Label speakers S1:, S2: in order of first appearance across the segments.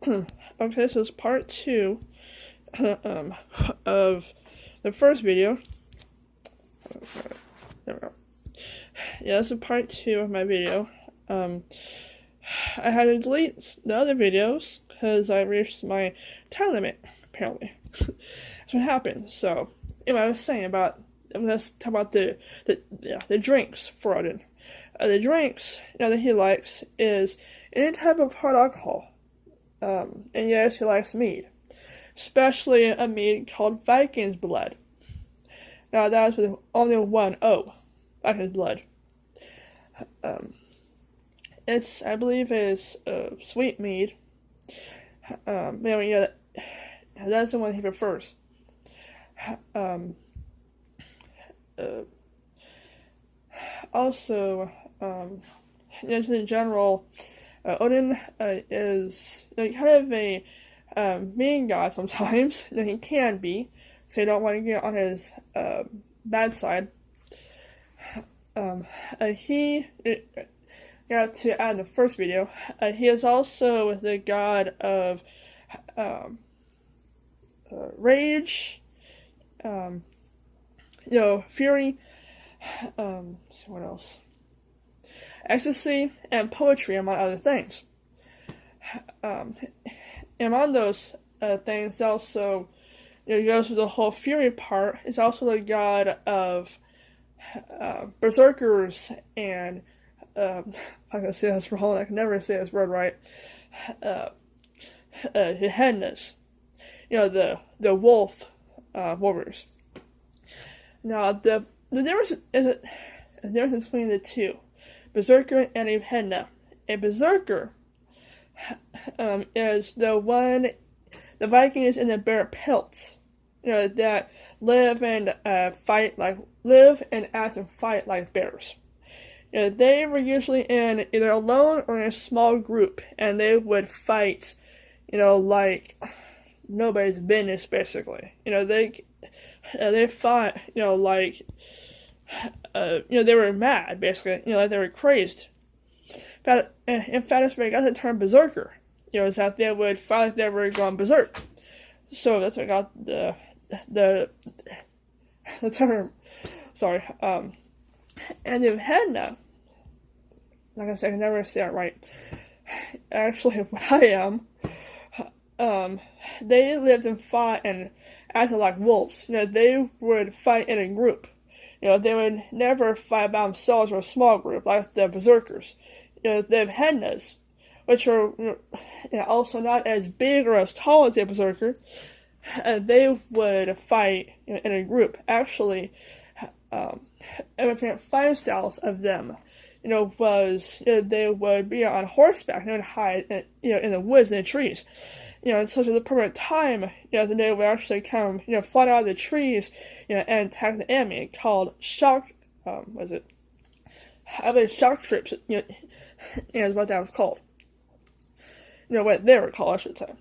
S1: Okay, this is part two of the first video. There we go. Yeah, this is part two of my video. I had to delete the other videos because I reached my time limit, apparently. That's what happened. So, I was saying let's talk about the drinks for Odin. The drinks, that he likes is any type of hard alcohol. And yes, he likes mead. Especially a mead called Viking's Blood. Now, that's with only one O. Viking's Blood. I believe it's sweet mead. That's the one he prefers. Also, just in general, Odin is kind of a mean god sometimes. He can be, so you don't want to get on his bad side. He got to add in the first video. He is also the god of rage, fury. So what else? Ecstasy and poetry, among other things. Among those things, also, he goes through the whole fury part. He's also the god of berserkers and I'm gonna say this wrong. I can never say this word right. Hyenas. The wolf warriors. Now the difference between the two, berserker and a hyena. A berserker is the one the Vikings in the bear pelts, that live and act and fight like bears. They were usually in either alone or in a small group, and they would fight, like nobody's business, basically. They fought, they were mad, basically, like they were crazed. But in fact, that's where I got the term berserker. Is that they would fight like they were going berserk. So that's where I got the term. Sorry. And the hyena, like I said, I can never say it right. Actually, what I am, they lived and fought and acted like wolves. They would fight in a group. They would never fight by themselves or a small group like the berserkers. They have hyenas, which are also not as big or as tall as a berserker. They would fight in a group. Actually, different fighting styles of them, was they would be on horseback and hide, in the woods and the trees, and such as the perfect time, they would actually come, fly out of the trees, and attack the enemy, called shock. Was it? I believe shock trips. Is what that was called. What they were called, I should say.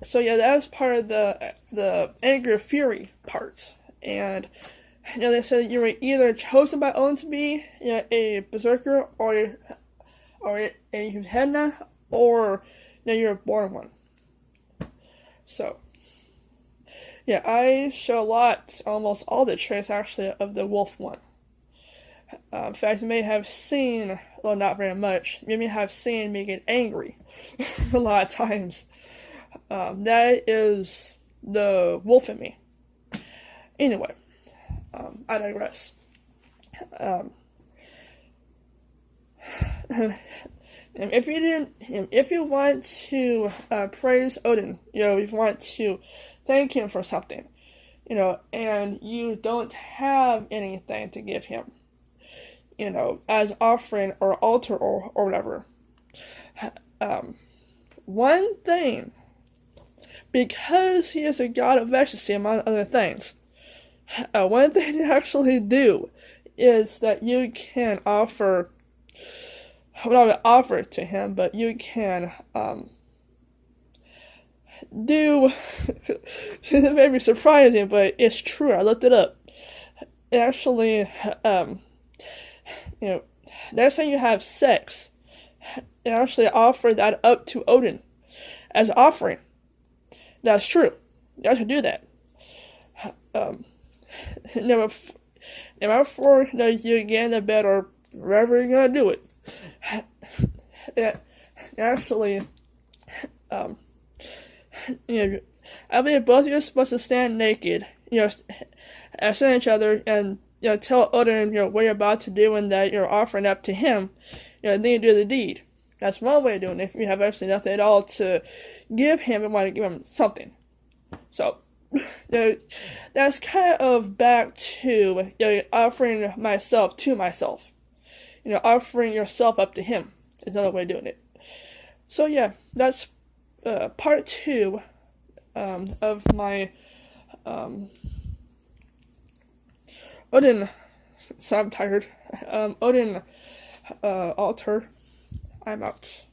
S1: So that was part of the anger fury parts. And they said you were either chosen by Odin to be a berserker or a hyena, or you were born one. So I show almost all the traits actually of the wolf one. In fact, you may have seen, well, not very much, you may have seen me get angry a lot of times. That is the wolf in me. Anyway, I digress. If you want to praise Odin, if you want to thank him for something, and you don't have anything to give him, as offering or altar or whatever. One thing, because he is a god of ecstasy, among other things, one thing to actually do is that you can offer, well, not offer it to him, but you can do, it may be surprising, but it's true, I looked it up. It actually, let's say you have sex and actually offer that up to Odin as an offering. That's true. You should do that. Number four, you get in the bed or wherever you're gonna do it. Actually, I believe both of you are supposed to stand naked, stand each other, and tell Odin what you're about to do and that you're offering up to him. Then you do the deed. That's one way of doing it. If you have absolutely nothing at all to give him, and want to give him something. So, that's kind of back to offering myself to myself. Offering yourself up to him is another way of doing it. So yeah, that's part 2 of my Odin. So I'm tired. Odin altar. I'm out.